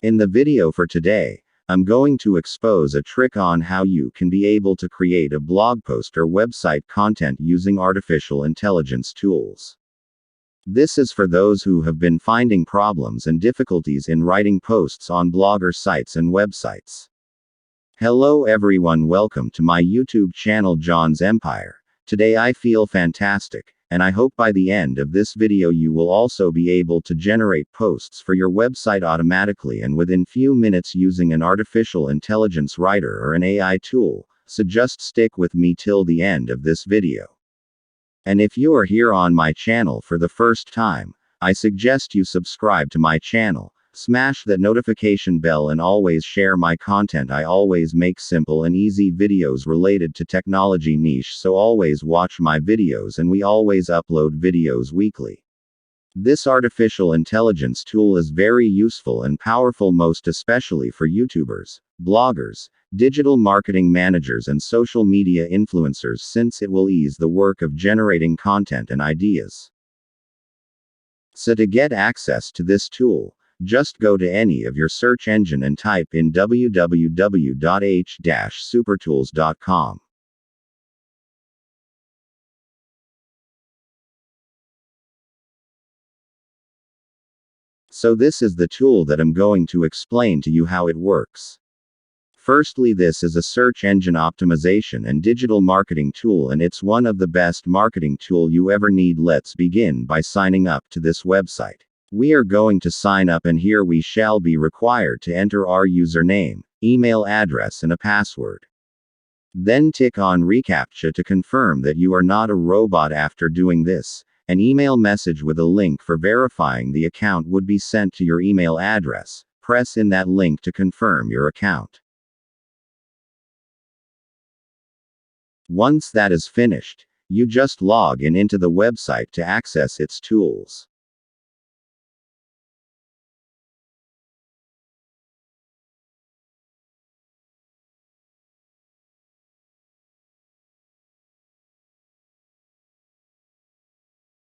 In the video for today, I'm going to expose a trick on how you can be able to create a blog post or website content using artificial intelligence tools. This is for those who have been finding problems and difficulties in writing posts on blogger sites and websites. Hello everyone, welcome to my YouTube channel John's Empire. Today I feel fantastic, and I hope by the end of this video you will also be able to generate posts for your website automatically and within few minutes using an artificial intelligence writer or an AI tool, so just stick with me till the end of this video. And if you are here on my channel for the first time, I suggest you subscribe to my channel, smash that notification bell and always share my content. I always make simple and easy videos related to technology niche, so always watch my videos and we always upload videos weekly. This artificial intelligence tool is very useful and powerful, most especially for YouTubers, bloggers, digital marketing managers and social media influencers, since it will ease the work of generating content and ideas. So to get access to this tool, just go to any of your search engine and type in www.h-supertools.com. So this is the tool that I'm going to explain to you how it works. Firstly, this is a search engine optimization and digital marketing tool, and it's one of the best marketing tool you ever need. Let's begin by signing up to this website. We are going to sign up, and here we shall be required to enter our username, email address and a password. Then tick on reCAPTCHA to confirm that you are not a robot. After doing this, an email message with a link for verifying the account would be sent to your email address. Press in that link to confirm your account. Once that is finished, you just log in into the website to access its tools.